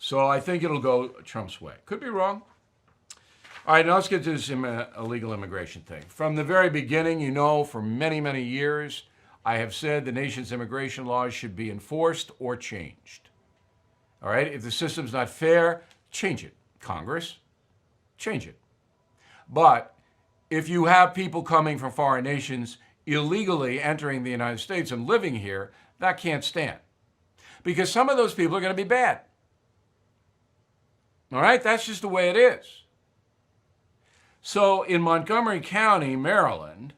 So I think it'll go Trump's way. Could be wrong. All right, now let's get to this illegal immigration thing. From the very beginning, you know, for many, many years, I have said the nation's immigration laws should be enforced or changed. All right, if the system's not fair, change it. Congress, change it. But if you have people coming from foreign nations illegally entering the United States and living here, that can't stand. Because some of those people are going to be bad. All right, that's just the way it is. So in Montgomery County, Maryland,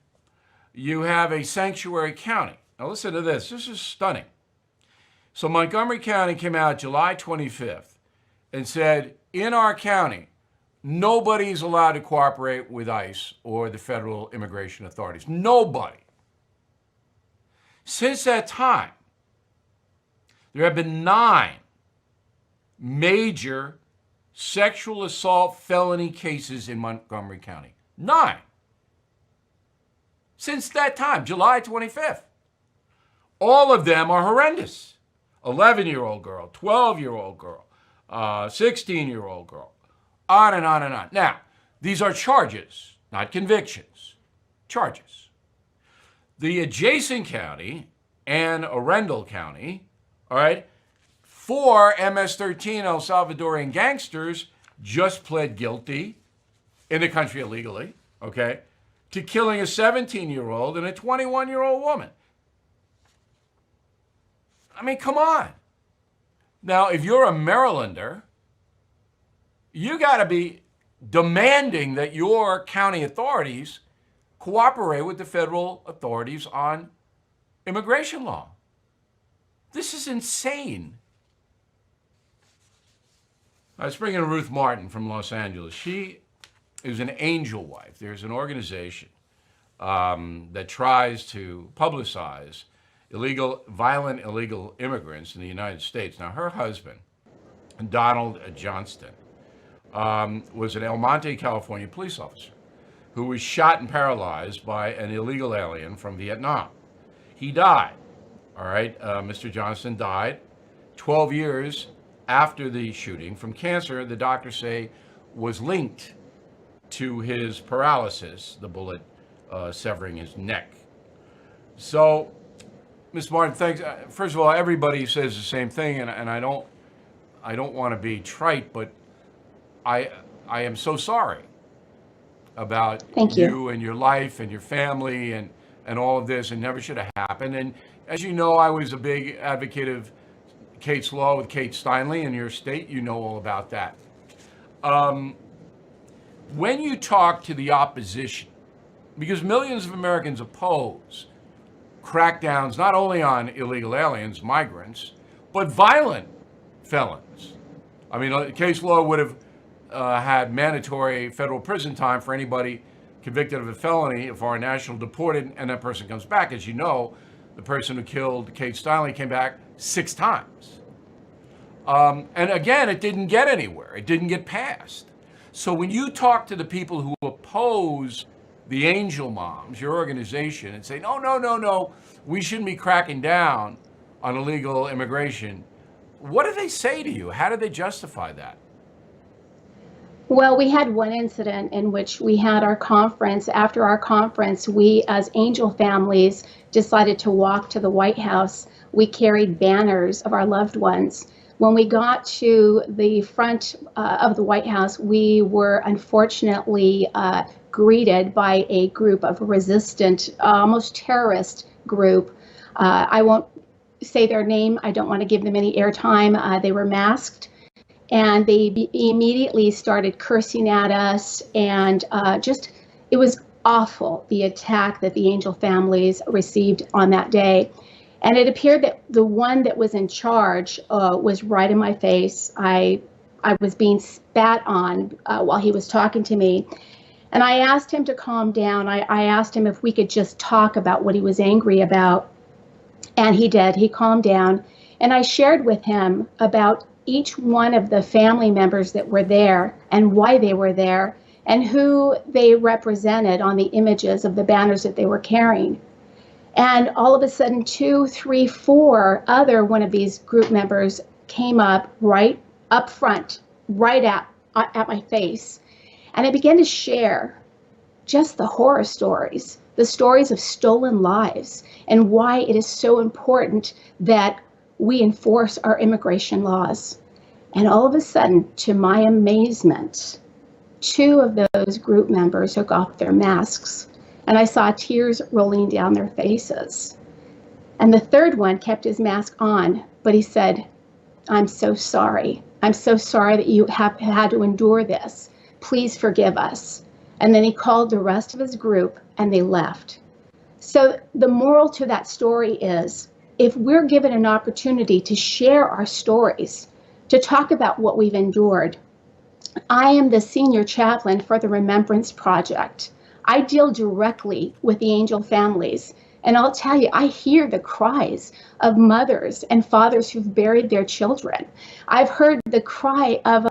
you have a sanctuary county. Now listen to this. This is stunning. So Montgomery County came out July 25th and said, in our county, nobody's allowed to cooperate with ICE or the federal immigration authorities. Nobody. Since that time, there have been 9 major sexual assault felony cases in Montgomery County. 9. Since that time, July 25th. All of them are horrendous. 11-year-old girl, 12-year-old girl, 16-year-old girl, on and on and on. Now, these are charges, not convictions. Charges. The adjacent county, Anne Arundel County, all right, 4 MS-13 El Salvadorian gangsters just pled guilty in the country illegally, okay, to killing a 17-year-old and a 21-year-old woman. I mean, come on. Now, if you're a Marylander, you got to be demanding that your county authorities cooperate with the federal authorities on immigration law. This is insane. Let's bring in Ruth Martin from Los Angeles. She is an angel wife. There's an organization that tries to publicize violent illegal immigrants in the United States. Now, her husband, Donald Johnston, was an El Monte, California police officer who was shot and paralyzed by an illegal alien from Vietnam. He died, all right? Mr. Johnston died 12 years after the shooting from cancer, the doctors say was linked to his paralysis, the bullet severing his neck. So, Ms. Martin, thanks. First of all, everybody says the same thing, and I don't want to be trite, but I am so sorry about you and your life and your family and all of this, and never should have happened. And as you know, I was a big advocate of Kate's Law with Kate Steinle in your state. You know all about that. When you talk to the opposition, because millions of Amerians oppose crackdowns not only on illegal aliens, migrants, but violent felons. I mean, Kate's Law would have had mandatory federal prison time for anybody convicted of a felony if our national deported and that person comes back. As you know, the person who killed Kate Steinle came back 6 times. And again, it didn't get anywhere. It didn't get passed. So when you talk to the people who oppose the Angel Moms, your organization, and say, no, we shouldn't be cracking down on illegal immigration, what do they say to you? How do they justify that? Well, we had one incident in which we had our conference. After our conference, we as Angel families decided to walk to the White House. We carried banners of our loved ones. When we got to the front of the White House, we were unfortunately greeted by a group of resistant, almost terrorist group. I won't say their name. I don't want to give them any airtime. They were masked, and they immediately started cursing at us, and it was awful, the attack that the Angel families received on that day. And it appeared that the one that was in charge was right in my face. I was being spat on while he was talking to me. And I asked him to calm down. I asked him if we could just talk about what he was angry about. And he did. He calmed down. And I shared with him about each one of the family members that were there and why they were there and who they represented on the images of the banners that they were carrying. And all of a sudden, 2, 3, 4 other one of these group members came up right up front, right at my face. And I began to share just the horror stories, the stories of stolen lives, and why it is so important that we enforce our immigration laws. And all of a sudden, to my amazement, two of those group members took off their masks, and I saw tears rolling down their faces. And the third one kept his mask on, but he said, "I'm so sorry. I'm so sorry that you have had to endure this. Please forgive us." And then he called the rest of his group and they left. So the moral to that story is, if we're given an opportunity to share our stories, to talk about what we've endured. I am the senior chaplain for the Remembrance Project. I deal directly with the angel families. And I'll tell you, I hear the cries of mothers and fathers who've buried their children. I've heard the cry of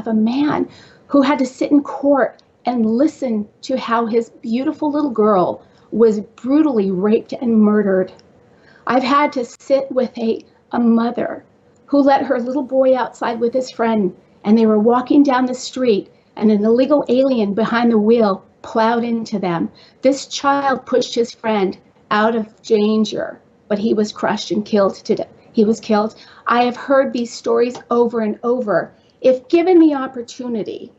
a man who had to sit in court and listen to how his beautiful little girl was brutally raped and murdered. I've had to sit with a mother who let her little boy outside with his friend, and they were walking down the street, and an illegal alien behind the wheel plowed into them. This child pushed his friend out of danger, but he was crushed and killed today. He was killed. I have heard these stories over and over. If given the opportunity,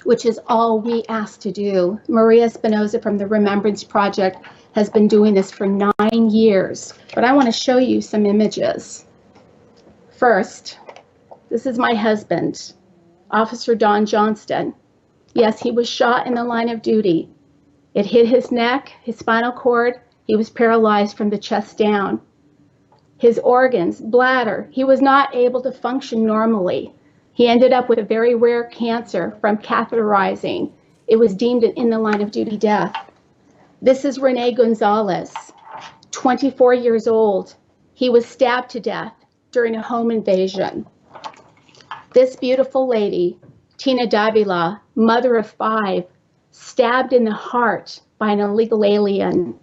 which is all we ask to do, Maria Espinosa from the Remembrance Project has been doing this for 9 years. But I want to show you some images. First, this is my husband, Officer Don Johnston. Yes, he was shot in the line of duty. It hit his neck, his spinal cord. He was paralyzed from the chest down. His organs, bladder, he was not able to function normally. He ended up with a very rare cancer from catheterizing. It was deemed an in the line of duty death. This is Rene Gonzalez, 24 years old. He was stabbed to death during a home invasion. This beautiful lady, Tina Davila, mother of 5, stabbed in the heart by an illegal alien.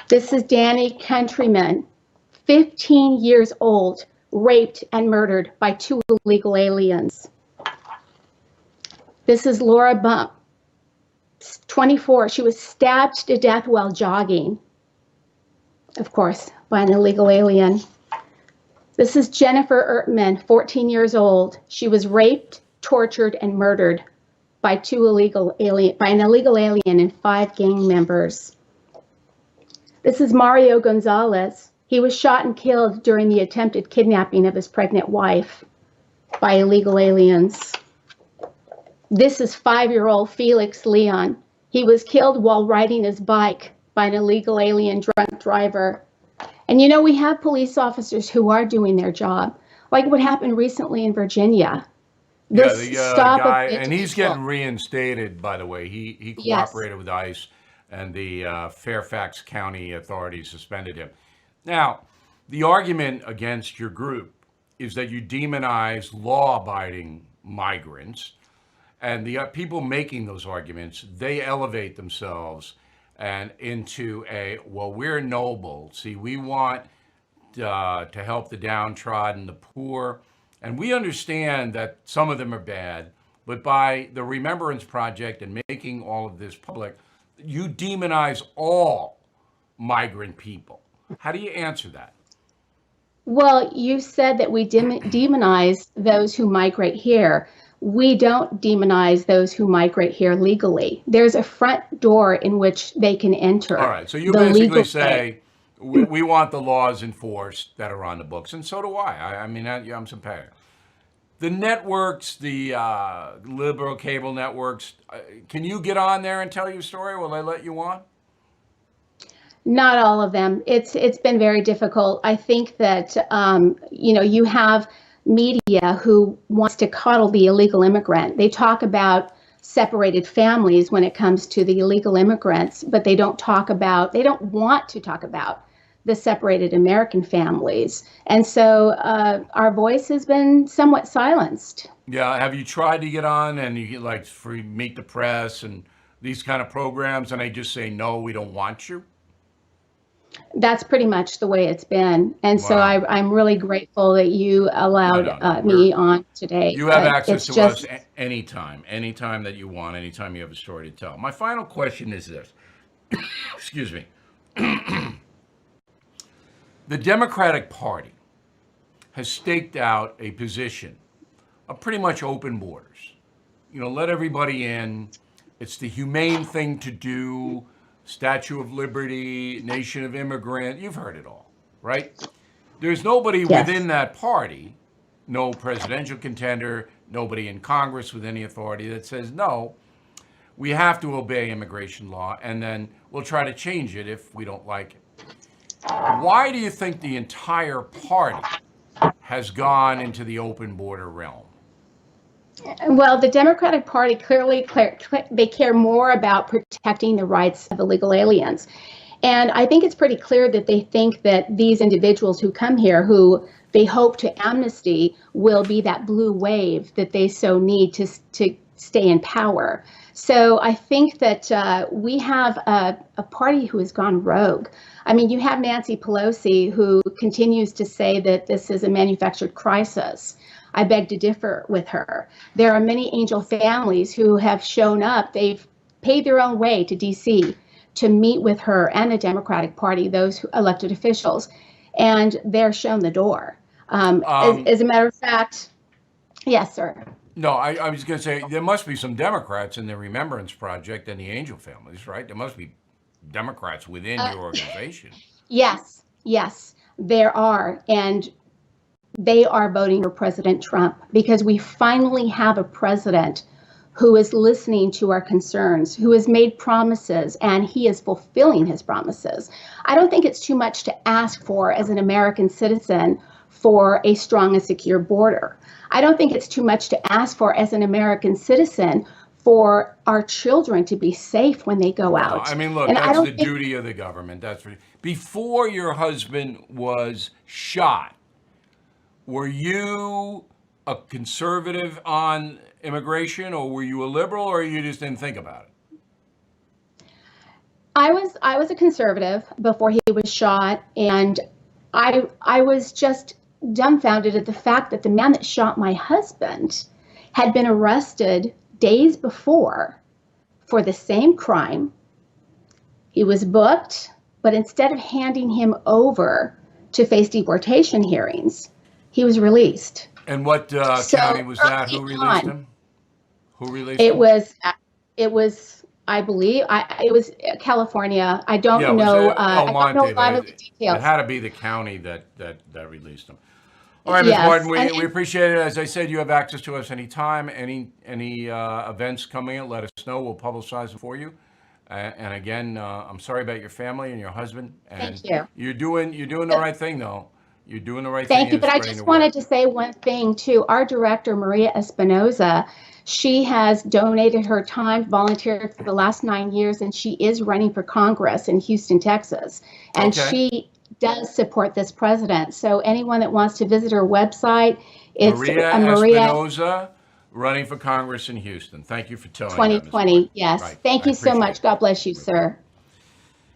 This is Danny Countryman, 15 years old, raped and murdered by 2 illegal aliens. This is Laura Bump, 24. She was stabbed to death while jogging, of course, by an illegal alien. This is Jennifer Ertman, 14 years old. She was raped, tortured, and murdered by an illegal alien and 5 gang members. This is Mario Gonzalez. He was shot and killed during the attempted kidnapping of his pregnant wife by illegal aliens. This is 5-year-old Felix Leon. He was killed while riding his bike by an illegal alien drunk driver. And you know, we have police officers who are doing their job, like what happened recently in Virginia. The guy, and he's getting reinstated, by the way. He cooperated with ICE, and the Fairfax County authorities suspended him. Now, the argument against your group is that you demonize law-abiding migrants, and the people making those arguments, they elevate themselves and into well, we're noble. See, we want to help the downtrodden, the poor, and we understand that some of them are bad, but by the Remembrance Project and making all of this public, you demonize all migrant people. How do you answer that? Well, you said that we demonize those who migrate here. We don't demonize those who migrate here legally. There's a front door in which they can enter. All right, so you basically say we want the laws enforced that are on the books, and so do I. I mean, I'm sympathetic. The networks, the liberal cable networks, can you get on there and tell your story? Will they let you on? Not all of them. It's been very difficult. I think that you have media who wants to coddle the illegal immigrant. They talk about separated families when it comes to the illegal immigrants, but they don't want to talk about the separated American families. And so our voice has been somewhat silenced. Yeah. Have you tried to get on and you like free Meet the Press and these kind of programs, and they just say, no, we don't want you? That's pretty much the way it's been. And so Wow. I'm really grateful that you No, allowed no, no. me on today. You have access It's to us just, anytime that you want, anytime you have a story to tell. My final question is this. Excuse me. The Democratic Party has staked out a position of pretty much open borders. Let everybody in. It's the humane thing to do. Statue of Liberty, Nation of Immigrant. You've heard it all, right? There's nobody yes. within that party, no presidential contender, nobody in Congress with any authority that says, no, we have to obey immigration law, and then we'll try to change it if we don't like it. Why do you think the entire party has gone into the open border realm? Well, the Democratic Party clearly, they care more about protecting the rights of illegal aliens. And I think it's pretty clear that they think that these individuals who come here, who they hope to amnesty, will be that blue wave that they so need to stay in power. So I think that we have a party who has gone rogue. I mean, you have Nancy Pelosi, who continues to say that this is a manufactured crisis. I beg to differ with her. There are many angel families who have shown up. They've paid their own way to DC to meet with her and the Democratic Party, those elected officials, and they're shown the door. As a matter of fact, yes, sir. No, I was going to say there must be some Democrats in the Remembrance Project and the Angel families, right? There must be Democrats within your organization. Yes, yes, there are. And they are voting for President Trump because we finally have a president who is listening to our concerns, who has made promises, and he is fulfilling his promises. I don't think it's too much to ask for as an American citizen for a strong and secure border. I don't think it's too much to ask for as an American citizen for our children to be safe when they go out. I mean, look, And that's the duty of the government. Before your husband was shot, were you a conservative on immigration, or were you a liberal, or you just didn't think about it? I was a conservative before he was shot, and I was just dumbfounded at the fact that the man that shot my husband had been arrested days before for the same crime. He was booked, but instead of handing him over to face deportation hearings, he was released. And what county was that? Who released him? Who released him? It was, I believe, it was California. I don't know. I don't know a lot of the details. It had to be the county that released him. All right, Ms. Martin, we appreciate it. As I said, you have access to us anytime. Any events coming in, let us know. We'll publicize them for you. And again, I'm sorry about your family and your husband. And thank you. You're doing the right thing, though. You're doing the right thing. Thank you. But I just wanted to say one thing, too. Our director, Maria Espinoza, she has donated her time, volunteered for the last 9 years, and she is running for Congress in Houston, Texas. And she does support this president. So anyone that wants to visit her website, it's Maria Espinoza, running for Congress in Houston. Thank you for telling 2020, us. yes. Right. Thank you so much. God bless you, sir.